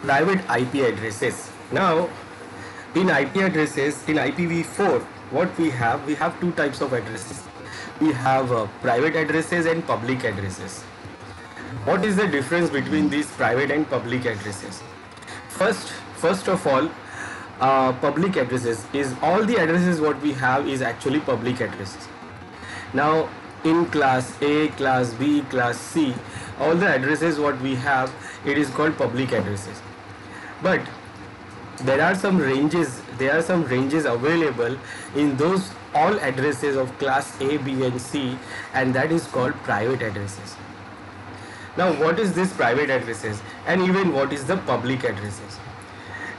private IP addresses. Now, in IP addresses, in IPv4, what we have two types of addresses. We have private addresses and public addresses. What is the difference between these private and public addresses? First of all, public addresses is all the addresses what we have is actually public addresses. Now, in class A, class B, class C, all the addresses what we have, it is called public addresses. But there are some ranges available in those all addresses of class A, B and C, and that is called private addresses. Now, what is this private addresses, and even what is the public addresses?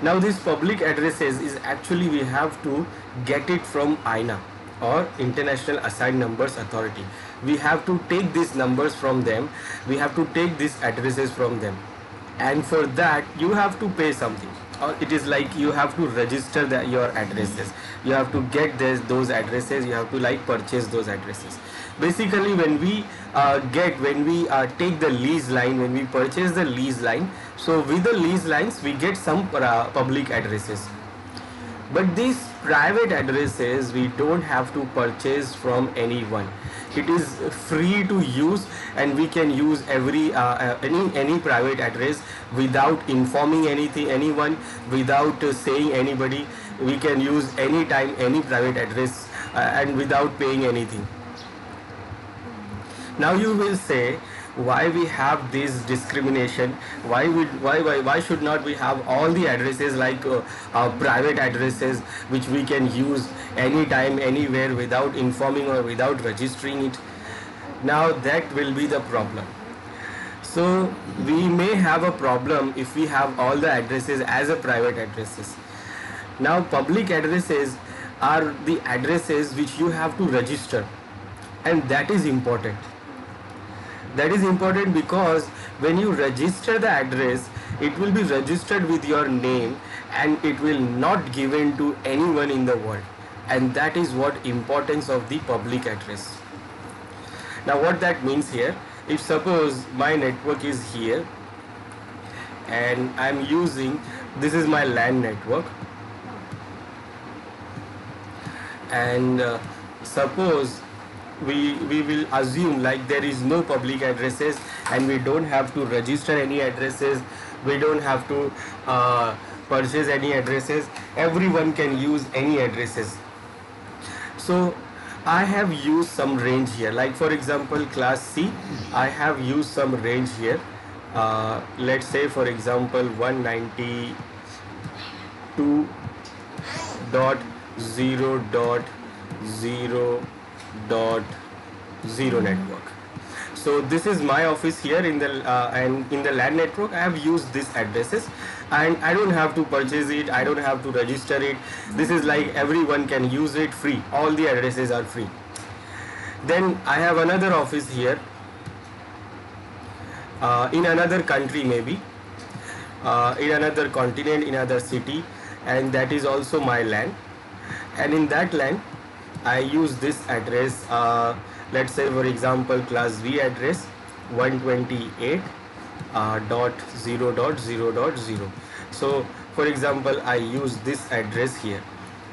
Now, these public addresses is actually we have to get it from INA, or International Assigned Numbers Authority. We have to take these numbers from them, we have to take these addresses from them, and for that you have to pay something, or it is like you have to register your addresses, you have to get those addresses, you have to like purchase those addresses. Basically, when we take the lease line, when we purchase the lease line, so with the lease lines we get some public addresses. But these private addresses we don't have to purchase from anyone. It is free to use, and we can use any private address without informing anyone, without saying anybody. We can use anytime any private address and without paying anything. Now you will say, why we have this discrimination? Why should not we have all the addresses like private addresses which we can use anytime anywhere without informing or without registering it? Now that will be the problem. So we may have a problem if we have all the addresses as a private addresses. Now, public addresses are the addresses which you have to register, and that is important. That is important because when you register the address, it will be registered with your name and it will not given to anyone in the world, and that is what importance of the public address. Now, what that means here, if suppose my network is here and I am using, this is my LAN network, and suppose we will assume like there is no public addresses and we don't have to register any addresses, we don't have to purchase any addresses, everyone can use any addresses. So I have used some range here, like for example class C, I have used some range here, let's say for example 192.0.0.0 network. So this is my office here in the and in the LAN network I have used these addresses, and I don't have to purchase it, I don't have to register it. This is like everyone can use it free, all the addresses are free. Then I have another office here in another country, maybe in another continent, in another city, and that is also my LAN, and in that LAN I use this address, let's say for example class V address 128.0.0.0. So for example I use this address here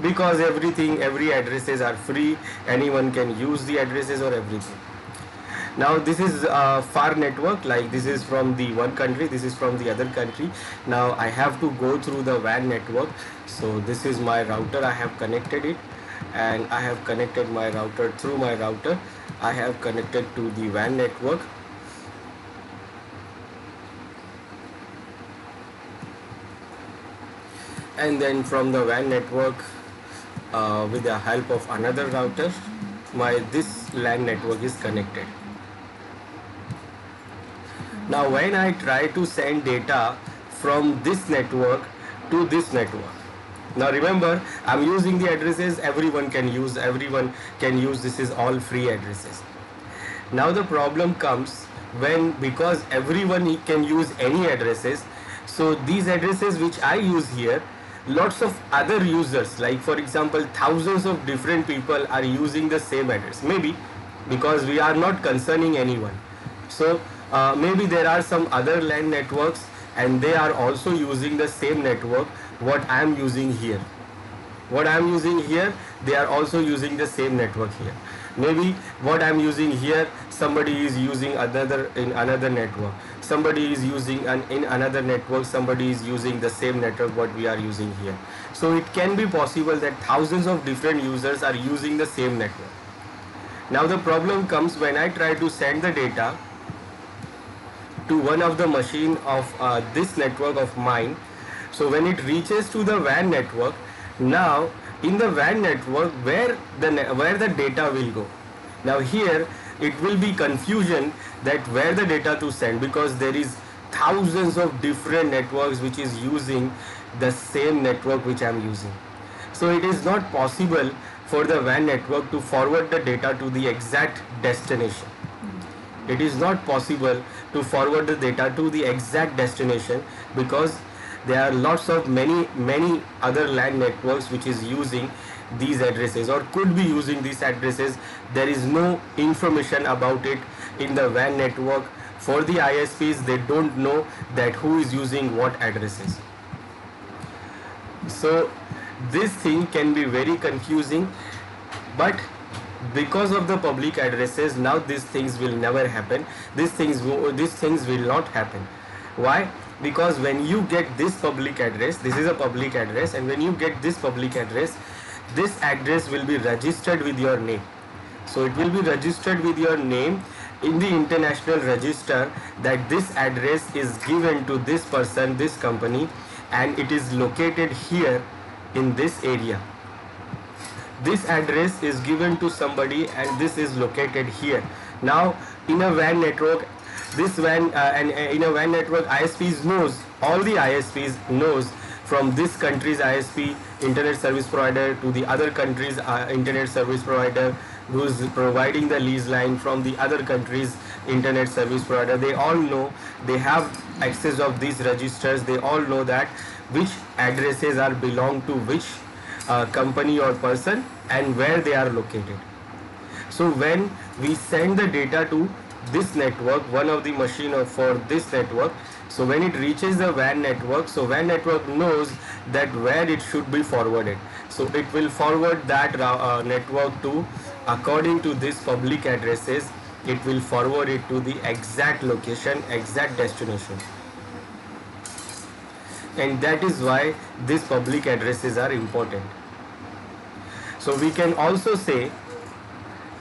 because every addresses are free, anyone can use the addresses or everything. Now this is far network, like this is from the one country, this is from the other country. Now I have to go through the WAN network. So this is my router, I have connected it, and I have connected my router. Through my router I have connected to the WAN network. And then from the WAN network with the help of another router, this LAN network is connected. Now when I try to send data from this network to this network, now remember I'm using the addresses everyone can use, this is all free addresses. Now the problem comes when, because everyone can use any addresses, so these addresses which I use here, lots of other users, like for example thousands of different people are using the same address, maybe because we are not concerning anyone. So maybe there are some other LAN networks and they are also using the same network what I am using here. What I am using here, they are also using the same network here. Maybe what I am using here, somebody is using another in another network. Somebody is using in another network, somebody is using the same network what we are using here. So it can be possible that thousands of different users are using the same network. Now the problem comes when I try to send the data to one of the machine of this network of mine. So when it reaches to the WAN network, now in the WAN network where the data will go. Now here it will be confusion that where the data to send, because there is thousands of different networks which is using the same network which I am using. So it is not possible for the WAN network to forward the data to the exact destination. It is not possible to forward the data to the exact destination, because there are lots of many other LAN networks which is using these addresses or could be using these addresses. There is no information about it in the WAN network. For the ISPs, they don't know that who is using what addresses. So this thing can be very confusing, but because of the public addresses, now these things will never happen. These things will not happen. Why? Because when you get this public address, this is a public address, and when you get this public address, this address will be registered with your name. So it will be registered with your name in the international register, that this address is given to this person, this company, and it is located here in this area. This address is given to somebody and this is located here. Now in a WAN network, this WAN in a WAN network, ISPs knows, all the ISPs knows from this country's ISP, internet service provider, to the other country's internet service provider who is providing the lease line, from the other country's internet service provider. They all know, they have access of these registers. They all know that which addresses are belong to which company or person and where they are located. So when we send the data to this network, one of the machine for this network, so when it reaches the WAN network, so WAN network knows that where it should be forwarded. So it will forward that network to, according to this public addresses, it will forward it to the exact location, exact destination. And that is why these public addresses are important. So we can also say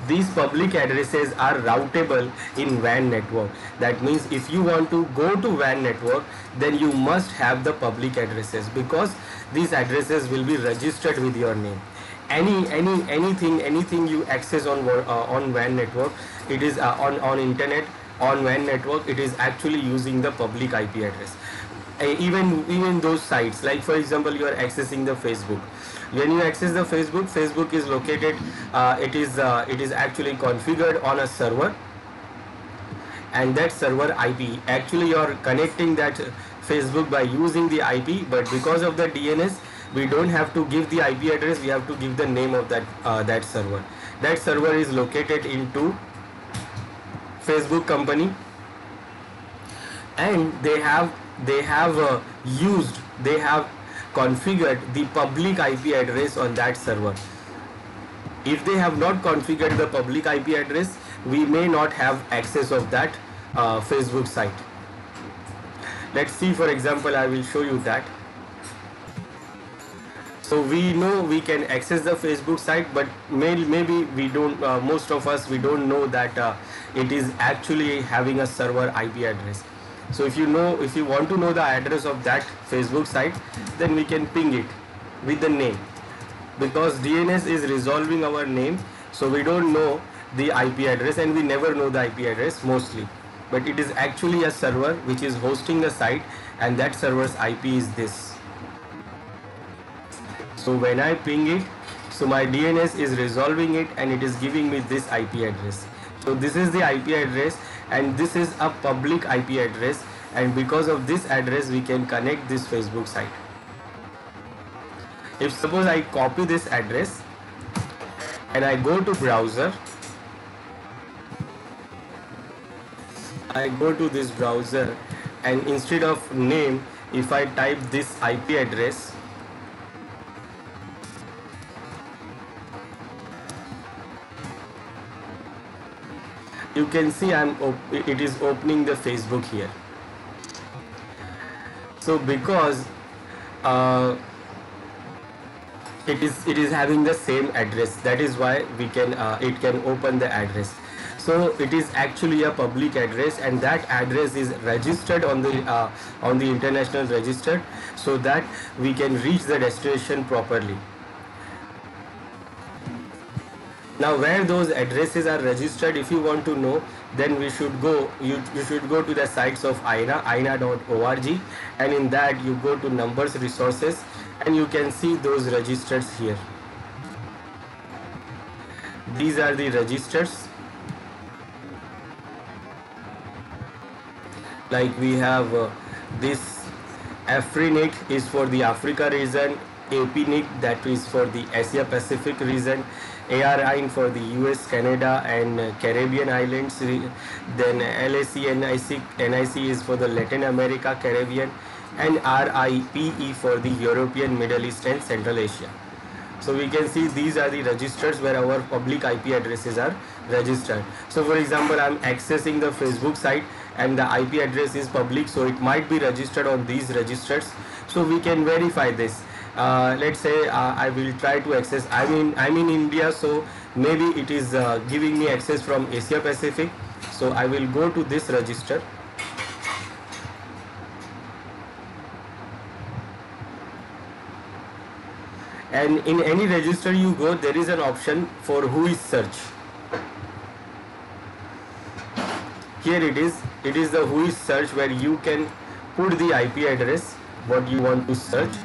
these public addresses are routable in WAN network. That means if you want to go to WAN network, then you must have the public addresses, because these addresses will be registered with your name. Anything you access on WAN network, it is on internet, on WAN network, it is actually using the public IP address. Even those sites, like for example, you are accessing the Facebook. When you access the Facebook is located, it is actually configured on a server, and that server IP, actually you are connecting that Facebook by using the IP, but because of the DNS, we don't have to give the IP address, we have to give the name of that server. That server is located into Facebook company, and they have configured the public IP address on that server. If they have not configured the public IP address, we may not have access of that Facebook site. Let's see, for example, I will show you that. So we know we can access the Facebook site, but maybe we don't, most of us, we don't know that it is actually having a server IP address. So if you want to know the address of that Facebook site, then we can ping it with the name, because DNS is resolving our name, so we don't know the IP address, and we never know the IP address mostly, but it is actually a server which is hosting the site, and that server's IP is this. So when I ping it, so my DNS is resolving it and it is giving me this IP address. So this is the IP address, and this is a public IP address, and because of this address we can connect this Facebook site. If suppose I copy this address and I go to browser, I go to this browser and instead of name, if I type this IP address, you can see it is opening the Facebook here. So because uh, it is having the same address, that is why we can it can open the address. So it is actually a public address, and that address is registered on the international register, so that we can reach the destination properly. Now where those addresses are registered, if you want to know, then we should go you should go to the sites of aina.org, and in that you go to numbers resources, and you can see those registers here. These are the registers. Like we have this AFRINIC is for the Africa region, APNIC that is for the Asia Pacific region, ARIN for the US, Canada and Caribbean islands, then NIC is for the Latin America, Caribbean, and RIPE for the European, Middle East and Central Asia. So we can see these are the registers where our public IP addresses are registered. So for example, I am accessing the Facebook site and the IP address is public, so it might be registered on these registers. So we can verify this. Let's say I will try to access, I'm in India, so maybe it is giving me access from Asia Pacific. So I will go to this register. And in any register you go, there is an option for whois search. Here it is the whois search, where you can put the IP address what you want to search,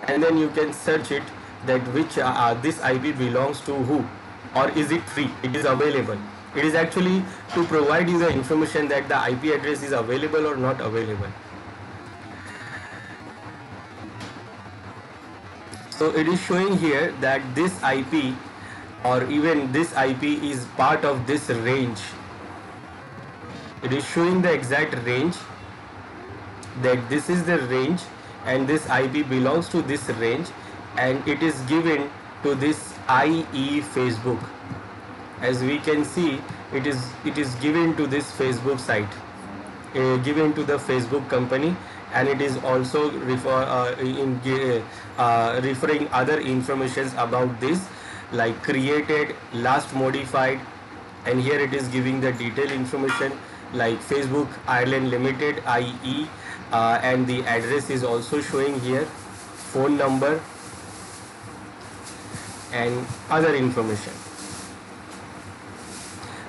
and then you can search it that which this IP belongs to who, or is it free, it is available. It is actually to provide you the information that the IP address is available or not available. So it is showing here that this IP or even this IP is part of this range. It is showing the exact range, that this is the range and this IP belongs to this range, and it is given to this IE Facebook. As we can see, it is given to this Facebook site, given to the Facebook company, and it is also referring other informations about this, like created, last modified, and here it is giving the detailed information like Facebook Ireland Limited IE, and the address is also showing here, phone number and other information.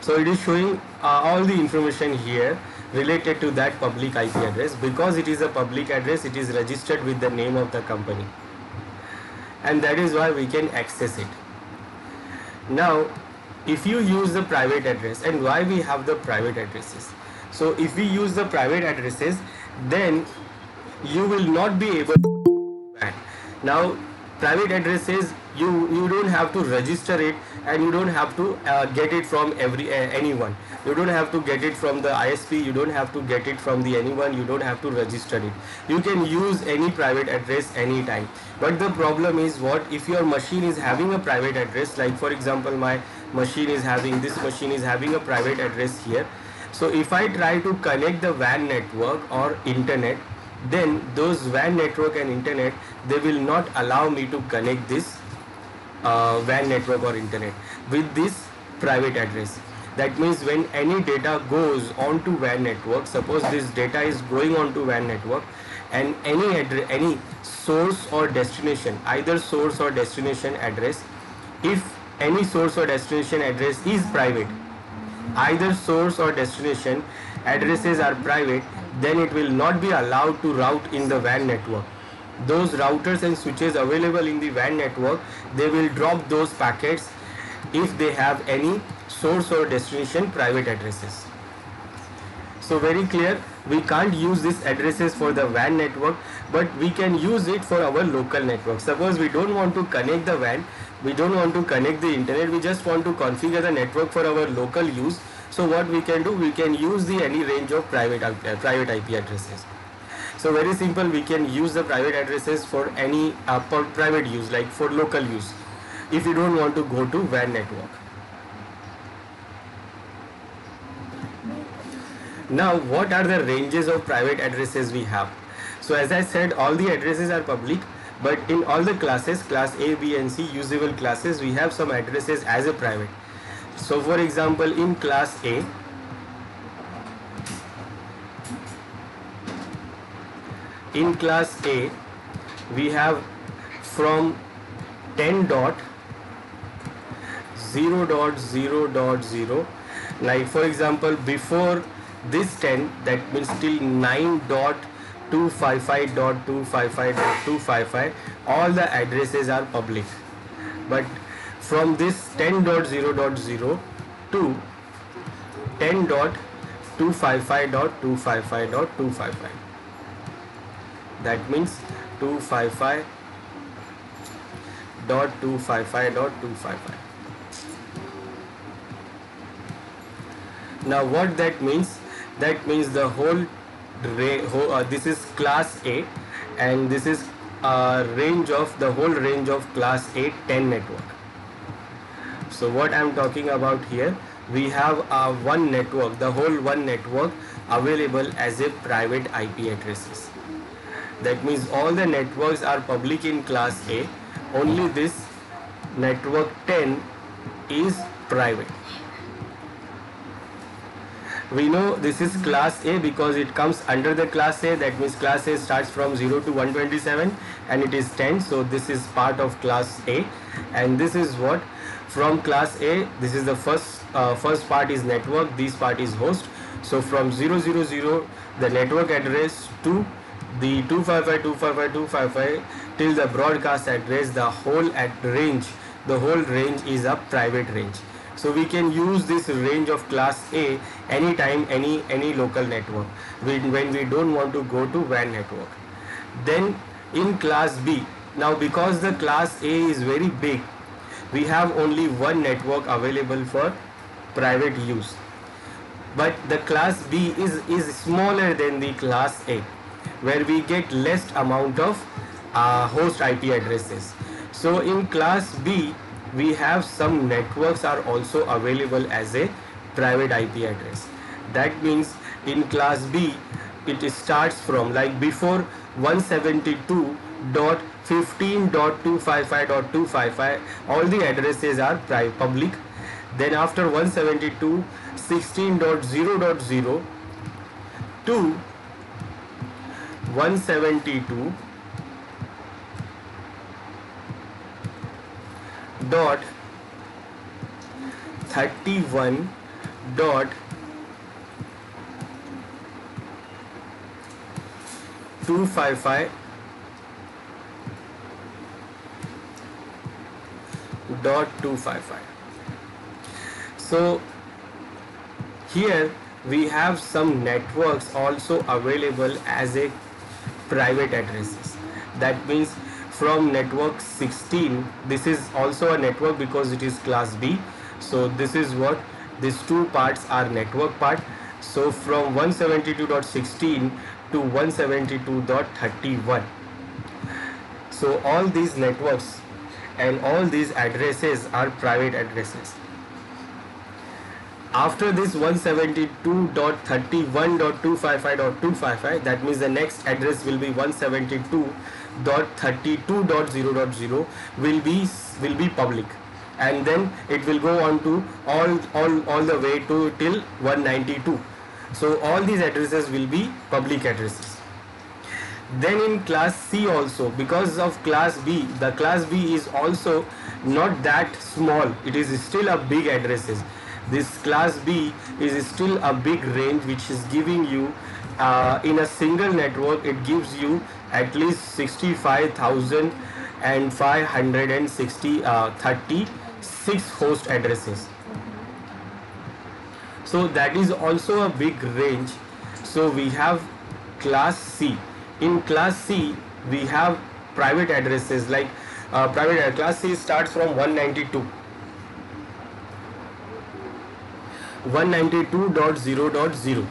So it is showing all the information here related to that public IP address. Because it is a public address, it is registered with the name of the company, and that is why we can access it. Now if you use the private address, and why we have the private addresses, so if we use the private addresses, then you will not be able to ban. Now private addresses, you don't have to register it, and you don't have to get it from anyone. You don't have to get it from the ISP, you don't have to get it from the anyone, you don't have to register it. You can use any private address anytime. But the problem is, what if your machine is having a private address, like for example my machine is having a private address here. So if I try to connect the WAN network or internet, then those WAN network and internet, they will not allow me to connect this WAN network or internet with this private address. That means when any data goes on to WAN network, suppose this data is going on to WAN network, and any source or destination, either source or destination address, if any source or destination address is private, either source or destination addresses are private, then it will not be allowed to route in the WAN network. Those routers and switches available in the WAN network, they will drop those packets if they have any source or destination private addresses. So very clear, we can't use these addresses for the WAN network, but we can use it for our local network. Suppose we don't want to connect the WAN, we don't want to connect the internet, we just want to configure the network for our local use. So what we can do, we can use any range of private IP addresses. So very simple, we can use the private addresses for any for private use, like for local use, if you don't want to go to WAN network. Now, what are the ranges of private addresses we have? So as I said, all the addresses are public, but in all the classes, class A, B and C, usable classes, we have some addresses as a private. So for example, in class A, we have from 10.0.0.0, like for example, before this 10, that means till 9.255.255.255, all the addresses are public. But from this 10.0.0 to 10.255.255.255, that means 255.255.255. Now what that means? That means the whole this is class A, and this is the whole range of class A 10 network. So what I am talking about here, we have one network, the whole one network available as a private IP addresses. That means all the networks are public in class A, only this network 10 is private. We know this is class A because it comes under the class A. That means class A starts from 0 to 127 and it is 10. So this is part of class A, and this is what from class A. This is the first part is network, this part is host. So from 000 the network address to the 255.255.255 till the broadcast address, the whole range is a private range. So we can use this range of class A anytime, any local network when we don't want to go to WAN network. Then in class B, now because the class A is very big, we have only one network available for private use. But the class B is smaller than the class A, where we get less amount of host IP addresses. So in class B, we have some networks are also available as a private IP address. That means in class B, it starts from like before 172.15.255.255, all the addresses are public. Then after 172, 16.0.0 to 172 dot 31 dot 255 dot 255. So here we have some networks also available as a private addresses. That means from network 16, this is also a network because it is class B. So this is what these two parts are network part. So from 172.16 to 172.31. So all these networks and all these addresses are private addresses. After this 172.31.255.255, that means the next address will be 172.32.0.0 will be public, and then it will go on to all the way to till 192. So all these addresses will be public addresses. Then in class C also, because of class B, the class B is also not that small, it is still a big addresses. This class B is still a big range, which is giving you in a single network, it gives you at least 65,536 host addresses. So that is also a big range. So we have class C. In class C, we have private addresses like class C starts from 192. 192.0.0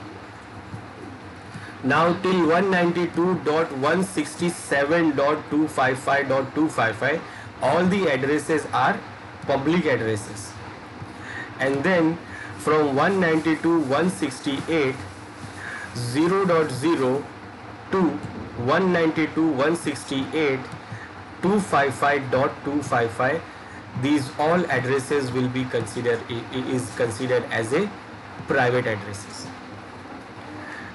Now till 192.167.255.255 all the addresses are public addresses, and then from 192.168.0.0 to 192.168.255.255, these all addresses will be considered as a private addresses.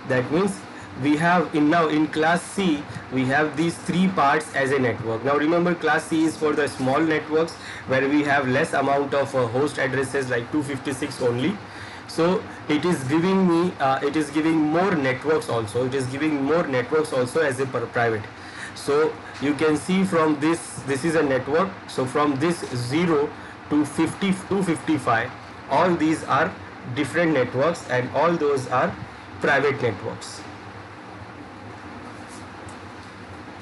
That means we have in class C we have these three parts as a network. Now remember, class C is for the small networks where we have less amount of host addresses, like 256 only. So it is giving me it is giving more networks also. It is giving more networks also as a private. So you can see from this is a network. So from this 0 to 255, all these are different networks, and all those are private networks.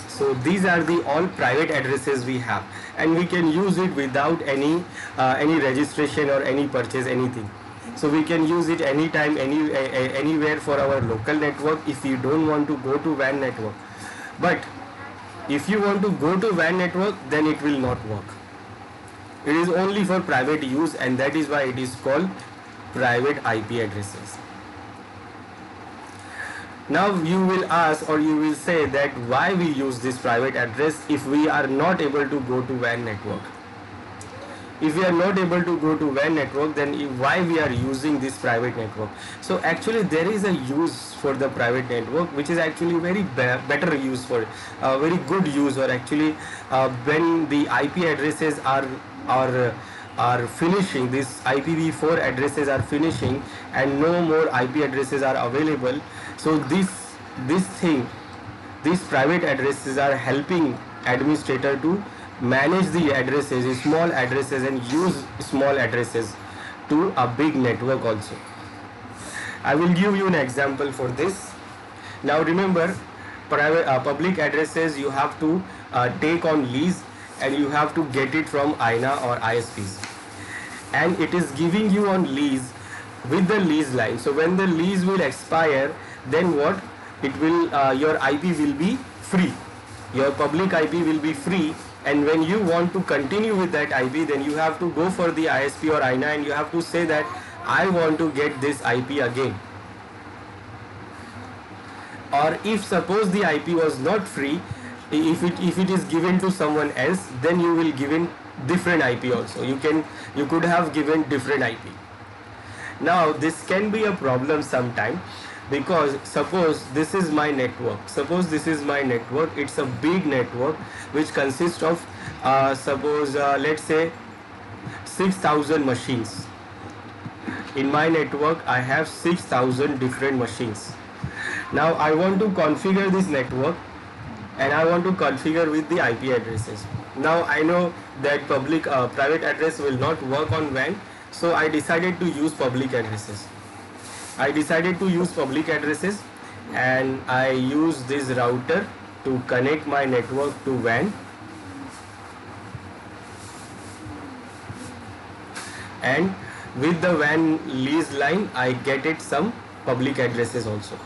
So these are the all private addresses we have, and we can use it without any registration or any purchase, anything. So we can use it anytime, anywhere for our local network if you don't want to go to WAN network. But if you want to go to WAN network, then it will not work. It is only for private use, and that is why it is called private IP addresses. Now you will ask, or you will say, that why we use this private address if we are not able to go to WAN network. If we are not able to go to WAN network, then why we are using this private network? So actually there is a use for the private network, which is actually very better use for very good use, or actually when the IP addresses are finishing, these IPv4 addresses are finishing and no more IP addresses are available. So these private addresses are helping administrator to manage the addresses, small addresses, and use small addresses to a big network also. I will give you an example for this. Now remember, public addresses you have to take on lease, and you have to get it from INA or ISPs, and it is giving you on lease with the lease line. So when the lease will expire, then what it will your IP will be free, your public IP will be free, and when you want to continue with that IP, then you have to go for the ISP or INA, and you have to say that I want to get this IP again. Or if suppose the IP was not free, if it is given to someone else, then you will given different IP also. You could have given different IP. Now this can be a problem sometime, because suppose this is my network. It's a big network which consists of let's say 6,000 machines. In my network I have 6,000 different machines. Now I want to configure this network, and I want to configure with the IP addresses. Now I know that private address will not work on WAN, so I decided to use public addresses. And I use this router to connect my network to WAN, and with the WAN lease line I get it some public addresses also.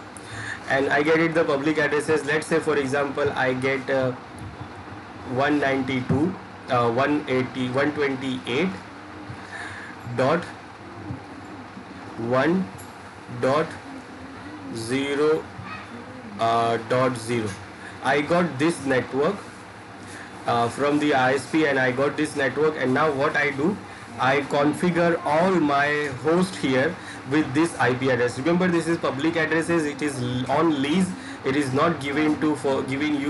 And I get it the public addresses, let's say for example I get 128.1.0.0. I got this network from the ISP, and I got this network, and now what I do, I configure all my host here with this IP address. Remember, this is public addresses, it is on lease, it is not giving you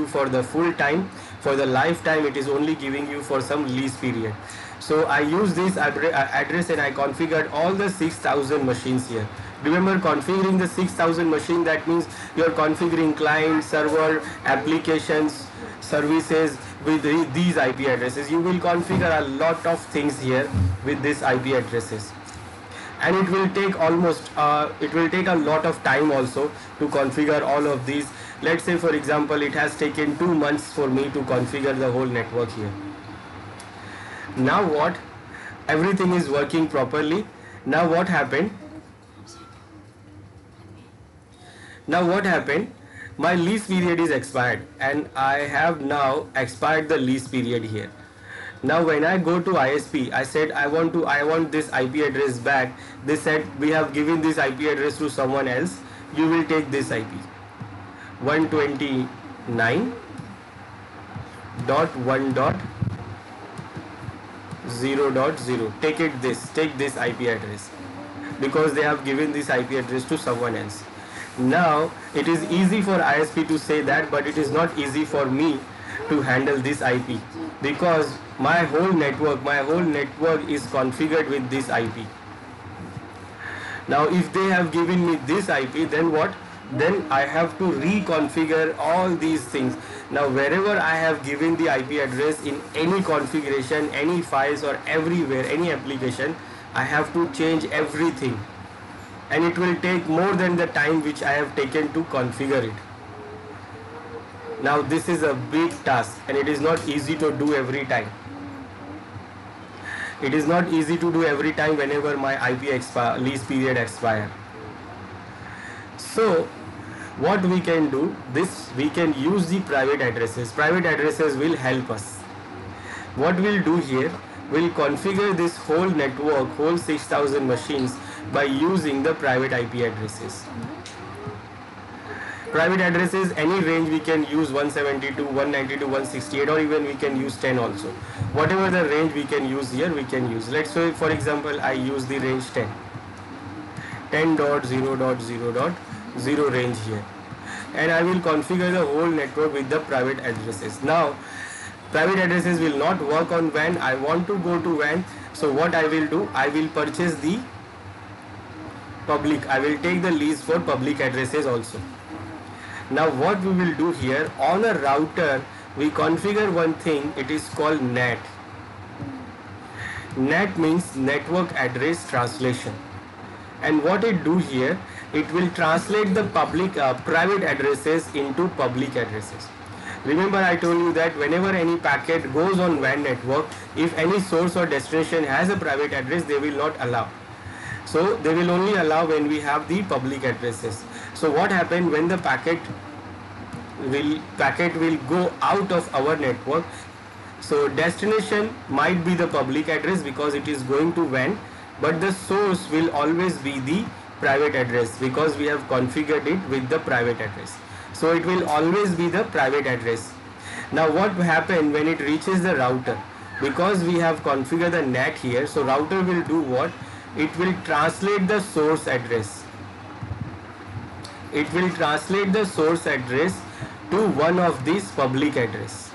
for the full time, for the lifetime, it is only giving you for some lease period. So I use this address, and I configured all the 6,000 machines here. Remember, configuring the 6,000 machine, that means you are configuring client, server, applications, services with these IP addresses. You will configure a lot of things here with this IP addresses, and it will take a lot of time also to configure all of these. Let's say for example it has taken 2 months for me to configure the whole network here. Now what, everything is working properly. Now what happened, my lease period is expired and I have now expired the lease period here. Now when I go to ISP, I said I want this IP address back. They said we have given this IP address to someone else. You will take this IP 129.1.0.0. Take this IP address, because they have given this IP address to someone else. Now it is easy for ISP to say that, but it is not easy for me to handle this IP, because my whole network is configured with this IP. Now if they have given me this IP, then what? Then I have to reconfigure all these things. Now wherever I have given the IP address in any configuration, any files or everywhere, any application, I have to change everything, and it will take more than the time which I have taken to configure it. Now this is a big task, and it is not easy to do every time. It is not easy to do every time whenever my lease period expire. So what we can do, we can use the private addresses. Private addresses will help us. What we'll do here, we'll configure this whole network, whole 6,000 machines by using the private IP addresses. Private addresses, any range we can use, 172, 192, 168, or even we can use 10 also. Whatever the range we can use here, we can use. Let's say for example I use the range 10. 10.0.0.0 range here, and I will configure the whole network with the private addresses. Now private addresses will not work on WAN. I want to go to WAN, so what I will do, I will purchase the public, I will take the lease for public addresses also. Now what we will do here, on a router we configure one thing, it is called NAT. NAT means network address translation, and what it do here, it will translate the private addresses into public addresses. Remember I told you that whenever any packet goes on WAN network, if any source or destination has a private address, they will not allow. So they will only allow when we have the public addresses. So what happens when the packet will go out of our network? So destination might be the public address because it is going to WAN, but the source will always be the private address because we have configured it with the private address. So it will always be the private address. Now what happens when it reaches the router? Because we have configured the NAT here, so router will do what? It will translate the source address. It will translate the source address to one of these public address.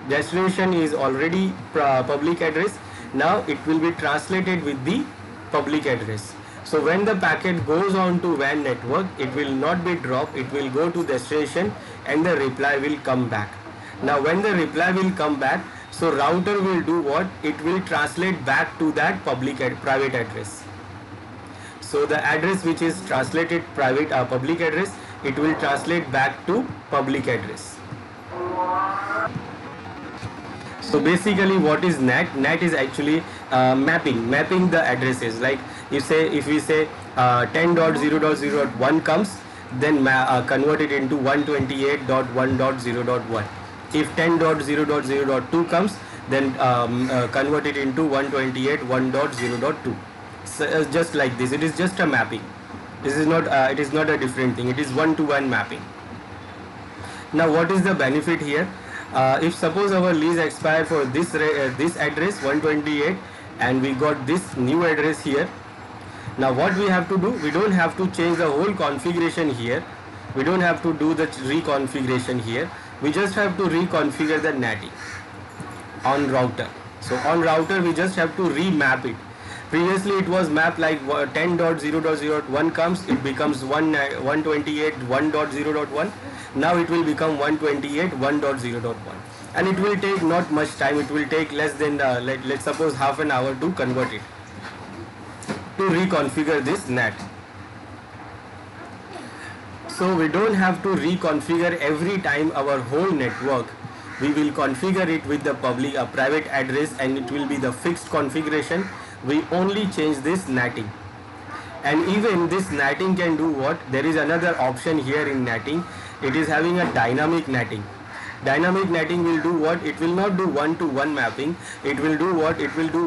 Destination is already public address. Now it will be translated with the public address. So when the packet goes on to WAN network, it will not be dropped, it will go to destination and the reply will come back. Now when the reply will come back, so router will do what? It will translate back to that private address. So the address which is translated public address, it will translate back to public address. So basically what is NAT? NAT is actually mapping the addresses. Like if we say 10.0.0.1 comes, then convert it into 128.1.0.1. If 10.0.0.2 comes, then convert it into 128.1.0.2. So, just like this, it is just a mapping. This is not it is not a different thing. It is one-to-one mapping. Now what is the benefit here? If suppose our lease expire for this address 128 and we got this new address here, now what we have to do, we don't have to change the whole configuration here, we don't have to do the reconfiguration here, we just have to reconfigure the NAT on router. So on router we just have to remap it. Previously it was mapped like 10.0.0.1 comes, it becomes 128.1.0.1. Now it will become 128.1.0.1, and it will take not much time. It will take less than let's suppose half an hour to convert it, to reconfigure this NAT. So we don't have to reconfigure every time our whole network. We will configure it with the private address, and it will be the fixed configuration. We only change this NATing, And even this netting can do what? There is another option here in netting. It is having a dynamic netting. Dynamic netting will do what? It will not do one-to-one mapping. It will do what? It will do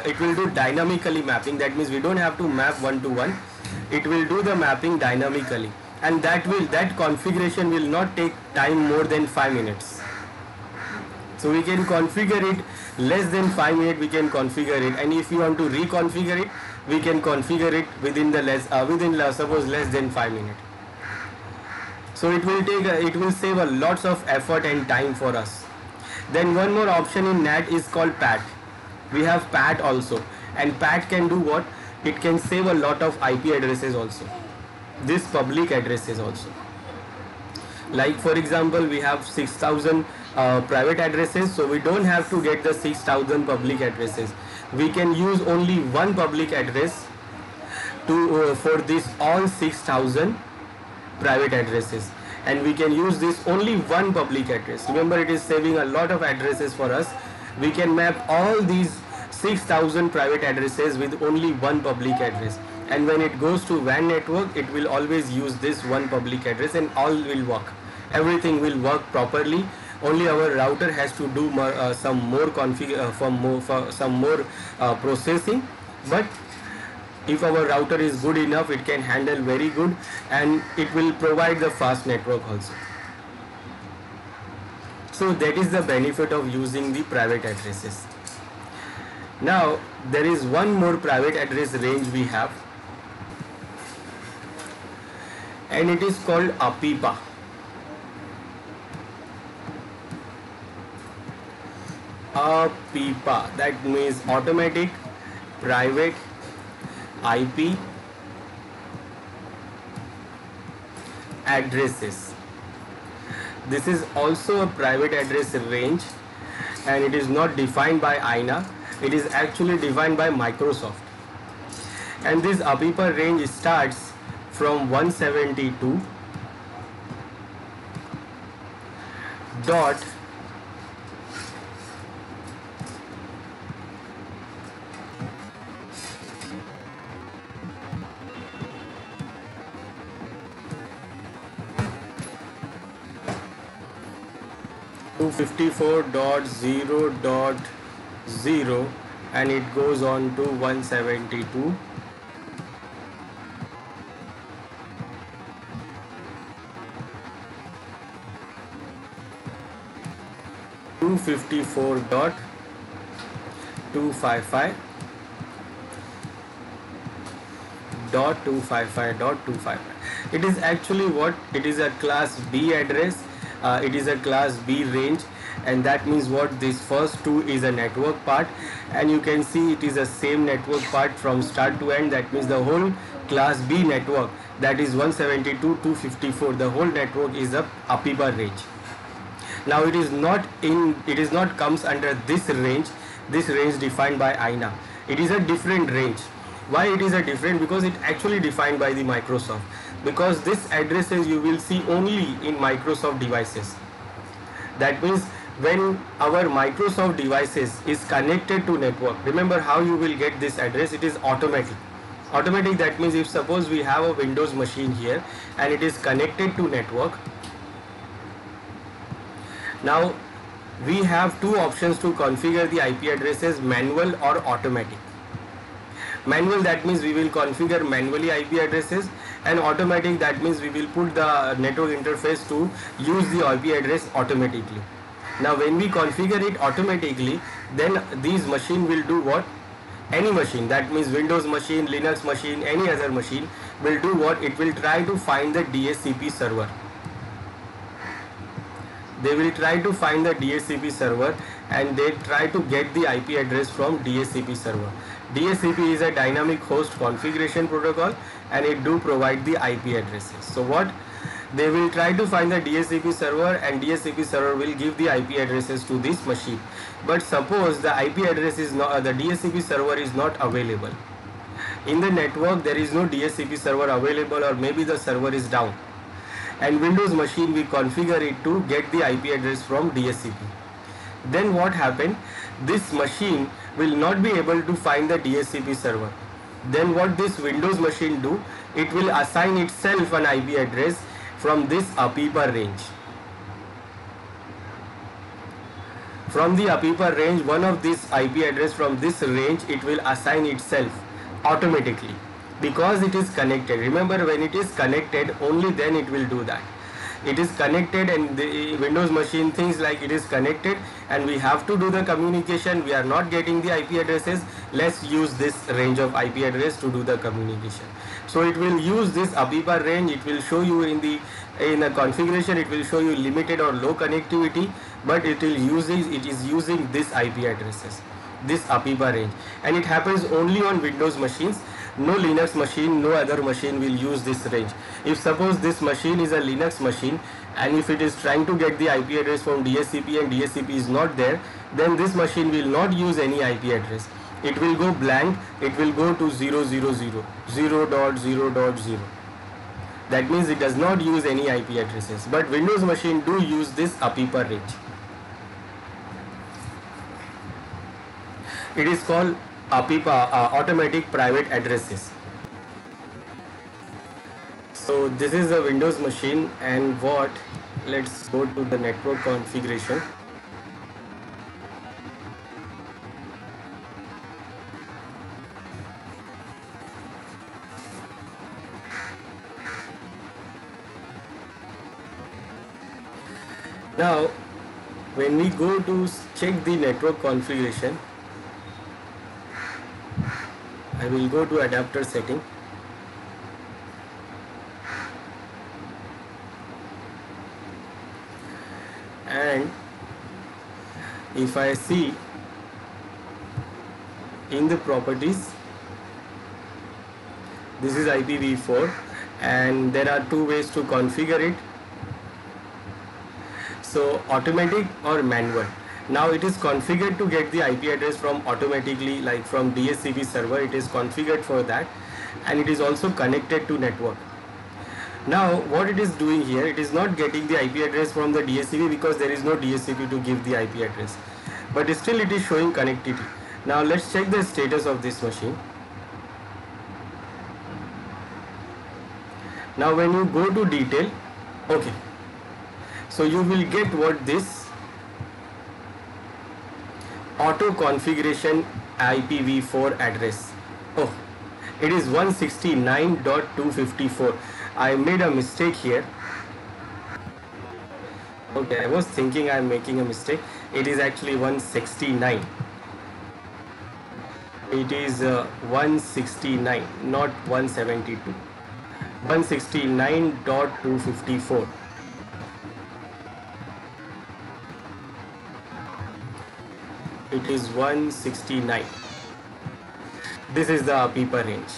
it will do dynamically mapping. That means we don't have to map one-to-one. It will do the mapping dynamically, and that configuration will not take time more than 5 minutes. So we can configure it less than 5 minutes. We can configure it, and if you want to reconfigure it, we can configure it within suppose less than 5 minutes. So it will save a lots of effort and time for us. Then one more option in NAT is called PAT. We have PAT also, and PAT can do what? It can save a lot of IP addresses also. This public addresses also. Like for example, we have 6,000 private addresses, so we don't have to get the 6,000 public addresses. We can use only one public address to for this all 6,000 private addresses, and we can use this only one public address. Remember, it is saving a lot of addresses for us. We can map all these 6,000 private addresses with only one public address, and when it goes to WAN network, it will always use this one public address, and all will work. Everything will work properly. Only our router has to do some more processing, but if our router is good enough, it can handle very good, and it will provide the fast network also. So that is the benefit of using the private addresses. Now there is one more private address range we have, and it is called APIPA. APIPA, that means automatic private IP addresses. This is also a private address range, and it is not defined by INA. It is actually defined by Microsoft. And this APIPA range starts from 172 dot 254.0.0, and it goes on to 172. Two 254.255.255.255. It is actually what? It is a class B address. It is a class B range, and that means what? This first two is a network part, and you can see it is a same network part from start to end. That means the whole class B network, that is 172.254, the whole network is a APIPA range. Now it is not comes under this range defined by INA. It is a different range. Why it is a different? Because it actually defined by the Microsoft. Because this addresses you will see only in Microsoft devices. That means when our Microsoft devices is connected to network, remember how you will get this address? It is automatic. Automatic, that means if suppose we have a Windows machine here and it is connected to network. Now we have two options to configure the IP addresses: manual or automatic. Manual, that means we will configure manually IP addresses, and automatic, that means we will put the network interface to use the IP address automatically. Now when we configure it automatically, then these machine will do what? Any machine, that means Windows machine, Linux machine, any other machine will do what? It will try to find the DHCP server. They will try to find the DHCP server, and they try to get the IP address from DHCP server. DHCP is a dynamic host configuration protocol, and it do provide the IP addresses. So what? They will try to find the DHCP server, and DHCP server will give the IP addresses to this machine. But suppose the IP address is not, the DHCP server is not available. In the network there is no DHCP server available, or maybe the server is down. And Windows machine, we configure it to get the IP address from DHCP. Then what happened? This machine will not be able to find the DHCP server. then what this Windows machine do, it will assign itself an IP address from this APIPA range. From the APIPA range, one of this IP address from this range, it will assign itself automatically because it is connected. Remember, when it is connected, only then it will do that. It is connected and the Windows machine thinks like it is connected and we have to do the communication. We are not getting the IP addresses. Let's use this range of IP address to do the communication. So it will use this APIPA range. It will show you in the configuration, it will show you limited or low connectivity, but it is using this IP addresses, this APIPA range, and it happens only on Windows machines. No Linux machine, no other machine will use this range. If suppose this machine is a Linux machine and if it is trying to get the IP address from DHCP and DHCP is not there, then this machine will not use any IP address. It will go blank, it will go to 000, 0.0.0. That means it does not use any IP addresses, but Windows machine do use this APIPA range. It is called APIPA, automatic private addresses. So this is a Windows machine, and let's go to the network configuration. Now when we go to check the network configuration, I will go to adapter setting. And if I see in the properties, this is IPv4 and there are two ways to configure it. So automatic or manual. Now it is configured to get the IP address from automatically, like from DHCP server, it is configured for that, and it is also connected to network. Now what it is doing here, it is not getting the IP address from the DHCP because there is no DHCP to give the IP address, but still it is showing connectivity. Now let's check the status of this machine. Now when you go to detail, okay, so you will get what this auto configuration IPv4 address. Oh, it is 169.254. I made a mistake here. Okay, I was thinking I am making a mistake. It is actually 169. It is 169, not 172. 169.254. It is 169. This is the APIPA range,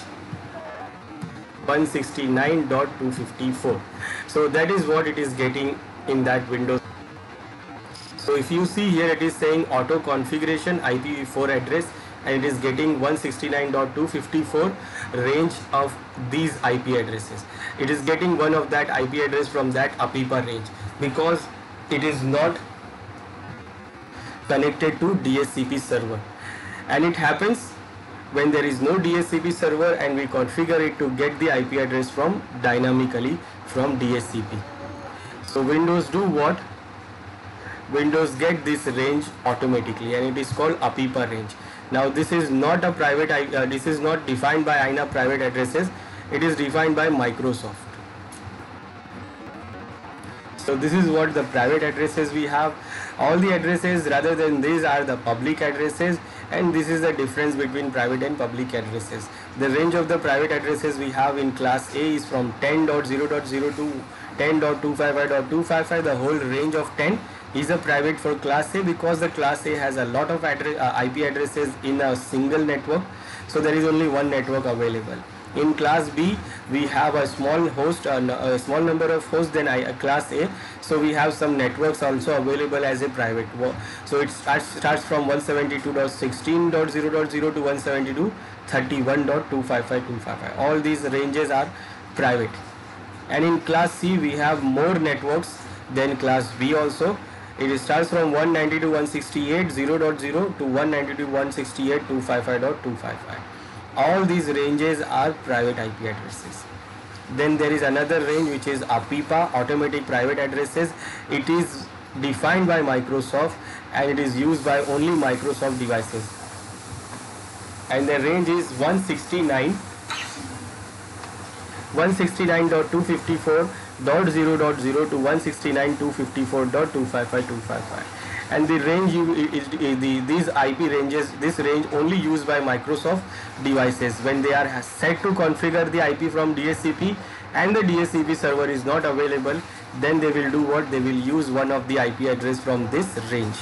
169.254. So that is what it is getting in that Windows. So if you see here, it is saying auto configuration IPv4 address, and it is getting 169.254 range of these IP addresses. It is getting one of that IP address from that APIPA range because it is not connected to DHCP server, and it happens when there is no DHCP server and we configure it to get the IP address from dynamically from DHCP. So Windows do what? Windows get this range automatically, and it is called APIPA range. Now this is not a private, this is not defined by INA private addresses, it is defined by Microsoft. So this is what the private addresses we have. All the addresses rather than these are the public addresses, and this is the difference between private and public addresses. The range of the private addresses we have in class A is from 10.0.0 to 10.255.255. The whole range of 10 is a private for class A because the class A has a lot of IP addresses in a single network, so there is only one network available. In class B we have a small host, a small number of hosts than class A, so we have some networks also available as a private. So it starts from 172.16.0.0 to 172.31.255.255. All these ranges are private. And in class C we have more networks than class B also. It starts from 192.168.0.0 to 192.168.255.255. All these ranges are private IP addresses. Then there is another range which is APIPA, automatic private addresses. It is defined by Microsoft and it is used by only Microsoft devices. And the range is 169.254.0.0 to 169.254.255.255. And the range these IP ranges, this range only used by Microsoft devices when they are set to configure the IP from DHCP and the DHCP server is not available, then they will do what? They will use one of the IP address from this range.